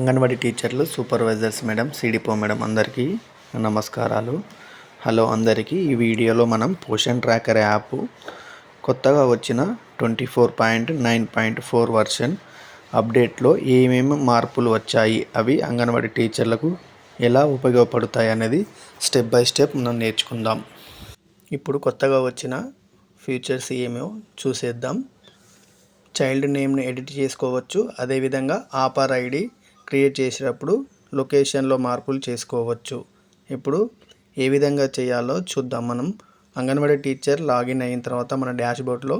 అంగన్వాడీ టీచర్లు, supervisors madam, సిడిపో madam అందరికీ నమస్కారాలు. హలో అందరికీ. ఈ వీడియోలో మనం పోషన్ ట్రాకర్ యాప్ కొత్తగా వచ్చిన 24.9.4 వర్షన్ అప్డేట్లో ఏమేమి మార్పులు వచ్చాయి, అవి అంగన్వాడీ టీచర్లకు ఎలా ఉపయోగపడతాయి అనేది స్టెప్ బై స్టెప్ మనం నేర్చుకుందాం. ఇప్పుడు కొత్తగా వచ్చిన ఫీచర్స్ ఏమో చూసేద్దాం. చైల్డ్ నేమ్ని ఎడిట్ చేసుకోవచ్చు. అదేవిధంగా ఆపర్ ఐడి క్రియేట్ చేసేటప్పుడు లొకేషన్లో మార్పులు చేసుకోవచ్చు. ఇప్పుడు ఏ విధంగా చేయాలో చూద్దాం. మనం అంగన్వాడీ టీచర్ లాగిన్ అయిన తర్వాత మన డాష్బోర్డ్లో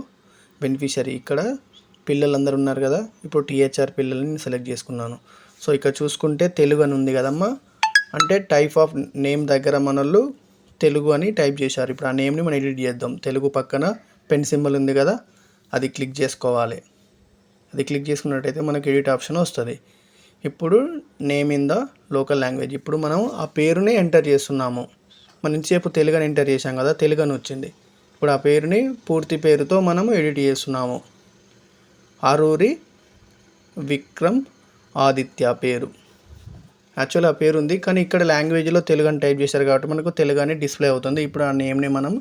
బెనిఫిషరీ ఇక్కడ పిల్లలందరూ ఉన్నారు కదా. ఇప్పుడు టీహెచ్ఆర్ పిల్లల్ని సెలెక్ట్ చేసుకున్నాను. సో ఇక్కడ చూసుకుంటే తెలుగు అని ఉంది కదమ్మా, అంటే టైప్ ఆఫ్ నేమ్ దగ్గర మనోళ్ళు తెలుగు అని టైప్ చేశారు. ఇప్పుడు ఆ నేమ్ని మనం ఎడిట్ చేద్దాం. తెలుగు పక్కన పెన్ సింబల్ ఉంది కదా, అది క్లిక్ చేసుకోవాలి. అది క్లిక్ చేసుకున్నట్టయితే మనకి ఎడిట్ ఆప్షన్ వస్తుంది. ఇప్పుడు name in the local language. ఇప్పుడు మనం ఆ పేరుని ఎంటర్ చేస్తున్నాము. మన ఇంతసేపు తెలుగు అని ఎంటర్ చేసాం కదా, తెలుగు అని వచ్చింది. ఇప్పుడు ఆ పేరుని పూర్తి పేరుతో మనము ఎడిట్ చేస్తున్నాము. ఆరూరి విక్రమ్ ఆదిత్య పేరు. యాక్చువల్లీ ఆ పేరు ఉంది, కానీ ఇక్కడ లాంగ్వేజ్లో తెలుగు అని టైప్ చేశారు కాబట్టి మనకు తెలుగు అని డిస్ప్లే అవుతుంది. ఇప్పుడు ఆ నేమ్ని మనం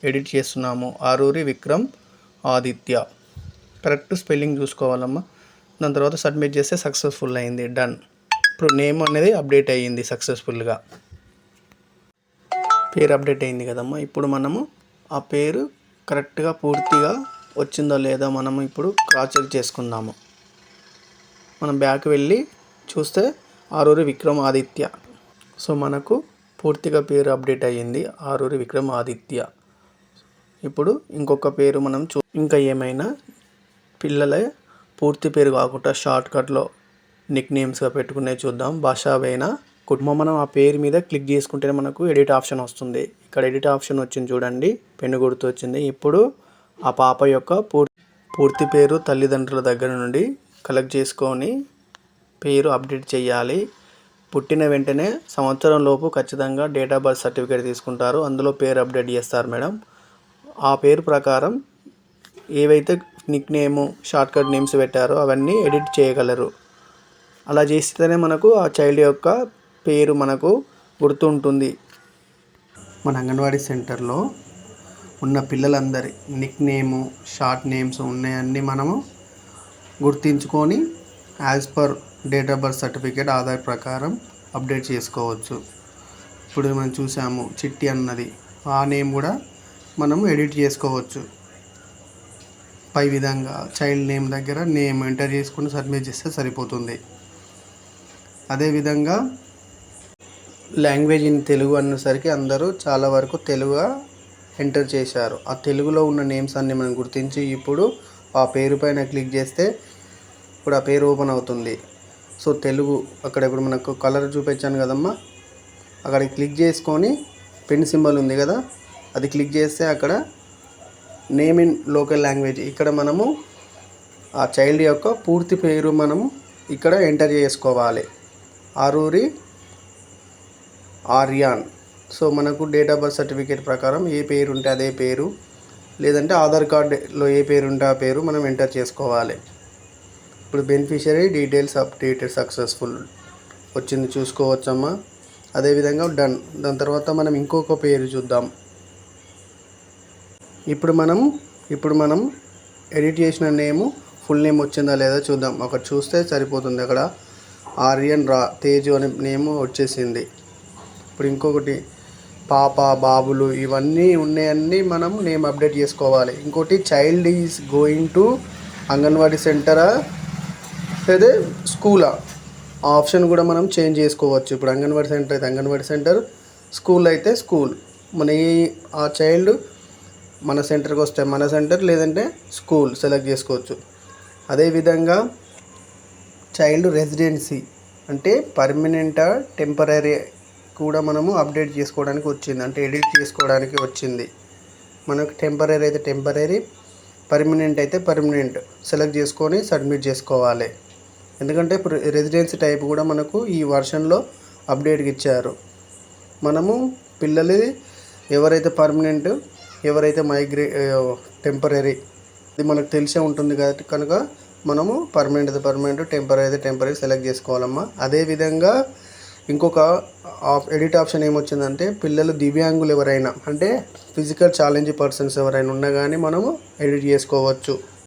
ఎడిట్ చేస్తున్నాము. ఆరూరి విక్రమ్ ఆదిత్య. కరెక్ట్ స్పెల్లింగ్ చూసుకోవాలమ్మా. దాని తర్వాత సబ్మిట్ చేస్తే సక్సెస్ఫుల్ అయింది. డన్. ఇప్పుడు నేమ్ అనేది అప్డేట్ అయ్యింది సక్సెస్ఫుల్గా. పేరు అప్డేట్ అయింది కదమ్మా. ఇప్పుడు మనము ఆ పేరు కరెక్ట్గా పూర్తిగా వచ్చిందో లేదో మనము ఇప్పుడు క్రాస్ చెక్ చేసుకుందాము. మనం బ్యాక్ వెళ్ళి చూస్తే ఆరూరి విక్రమ్ ఆదిత్య. సో మనకు పూర్తిగా పేరు అప్డేట్ అయ్యింది, ఆరూరి విక్రమ్ ఆదిత్య. ఇప్పుడు ఇంకొక పేరు మనం ఇంకా ఏమైనా పిల్లల పూర్తి పేరు కాకుండా షార్ట్కట్లో నిక్ నేమ్స్గా పెట్టుకునే చూద్దాం. భాషావేనా కుటుంబం. మనం ఆ పేరు మీద క్లిక్ చేసుకుంటేనే మనకు ఎడిట్ ఆప్షన్ వస్తుంది. ఇక్కడ ఎడిట్ ఆప్షన్ వచ్చింది చూడండి, పెన్ను గుర్తు వచ్చింది. ఇప్పుడు ఆ పాప యొక్క పూర్తి పేరు తల్లిదండ్రుల దగ్గర నుండి కలెక్ట్ చేసుకొని పేరు అప్డేట్ చేయాలి. పుట్టిన వెంటనే సంవత్సరం లోపు ఖచ్చితంగా డేట్ ఆఫ్ బర్త్ సర్టిఫికేట్ తీసుకుంటారు. అందులో పేరు అప్డేట్ చేస్తారు మేడం. ఆ పేరు ప్రకారం ఏవైతే నిక్ నేము, షార్ట్కట్ నేమ్స్ పెట్టారో అవన్నీ ఎడిట్ చేయగలరు. అలా చేస్తేనే మనకు ఆ చైల్డ్ యొక్క పేరు మనకు గుర్తుంటుంది. మన అంగన్వాడీ సెంటర్లో ఉన్న పిల్లలందరి నిక్ నేము, షార్ట్ నేమ్స్ ఉన్నాయన్నీ మనము గుర్తించుకొని as per date of birth certificate Aadhaar ప్రకారం అప్డేట్ చేసుకోవచ్చు. ఇప్పుడు మనం చూసాము చిట్టి అన్నది, ఆ నేమ్ కూడా మనము ఎడిట్ చేసుకోవచ్చు. పై విధంగా చైల్డ్ నేమ్ దగ్గర నేమ్ ఎంటర్ చేసుకుని సబ్మిట్ చేస్తే సరిపోతుంది. అదేవిధంగా లాంగ్వేజ్ ఇన్ తెలుగు అన్నసరికి అందరూ చాలా వరకు తెలుగు ఎంటర్ చేశారు. ఆ తెలుగులో ఉన్న నేమ్స్ అన్ని మనం గుర్తించి ఇప్పుడు ఆ పేరు పైన క్లిక్ చేస్తే ఇప్పుడు ఆ పేరు ఓపెన్ అవుతుంది. సో తెలుగు అక్కడ ఇప్పుడు మనకు కలర్ చూపించాను కదమ్మా, అక్కడ క్లిక్ చేసుకొని పెన్ సింబల్ ఉంది కదా, అది క్లిక్ చేస్తే అక్కడ నేమ్ ఇన్ లోకల్ లాంగ్వేజ్, ఇక్కడ మనము ఆ చైల్డ్ యొక్క పూర్తి పేరు మనము ఇక్కడ ఎంటర్ చేసుకోవాలి. ఆరూరి ఆర్యాన్. సో మనకు డేట్ ఆఫ్ బర్త్ సర్టిఫికేట్ ప్రకారం ఏ పేరు ఉంటే అదే పేరు, లేదంటే ఆధార్ కార్డులో ఏ పేరు ఉంటే ఆ పేరు మనం ఎంటర్ చేసుకోవాలి. ఇప్పుడు బెనిఫిషరీ డీటెయిల్స్ అప్డేటెడ్ సక్సెస్ఫుల్ వచ్చింది, చూసుకోవచ్చమ్మా. అదేవిధంగా డన్. దాని తర్వాత మనం ఇంకొక పేరు చూద్దాం. ఇప్పుడు మనం ఎడిట్ చేసిన నేము ఫుల్ నేమ్ వచ్చిందా లేదా చూద్దాం. ఒకటి చూస్తే సరిపోతుంది. అక్కడ ఆర్యన్ తేజు అనే నేమ్ వచ్చేసింది. ఇప్పుడు ఇంకొకటి పాప, బాబులు ఇవన్నీ ఉన్నాయన్నీ మనం నేమ్ అప్డేట్ చేసుకోవాలి. ఇంకోటి child is going to anganwadi సెంటరా లేదా స్కూలా, ఆ ఆప్షన్ కూడా మనం చేంజ్ చేసుకోవచ్చు. ఇప్పుడు అంగన్వాడీ సెంటర్ అయితే అంగన్వాడీ సెంటర్, స్కూల్ అయితే స్కూల్. మన ఆ చైల్డ్ మన సెంటర్కి వస్తే మన సెంటర్, లేదంటే స్కూల్ సెలెక్ట్ చేసుకోవచ్చు. అదేవిధంగా చైల్డ్ రెసిడెన్సీ అంటే పర్మనెంటా టెంపరీ కూడా మనము అప్డేట్ చేసుకోవడానికి వచ్చింది, అంటే ఎడిట్ చేసుకోవడానికి వచ్చింది. మనకు టెంపరీ అయితే టెంపరీ, పర్మనెంట్ అయితే పర్మనెంట్ సెలెక్ట్ చేసుకొని సబ్మిట్ చేసుకోవాలి. ఎందుకంటే ఇప్పుడు రెసిడెన్సీ టైప్ కూడా మనకు ఈ వర్షన్లో అప్డేట్కి ఇచ్చారు. మనము పిల్లలు ఎవరైతే పర్మనెంట్, ఎవరైతే టెంపరీ, ఇది మనకు తెలిసే ఉంటుంది కాబట్టి కనుక మనము పర్మనెంట్ టెంపరీ సెలెక్ట్ చేసుకోవాలమ్మా. అదేవిధంగా ఇంకొక ఎడిట్ ఆప్షన్ ఏమొచ్చిందంటే పిల్లలు దివ్యాంగులు ఎవరైనా అంటే ఫిజికల్ ఛాలెంజ్ పర్సన్స్ ఎవరైనా ఉన్నా కానీ మనము ఎడిట్ చేసుకోవచ్చు.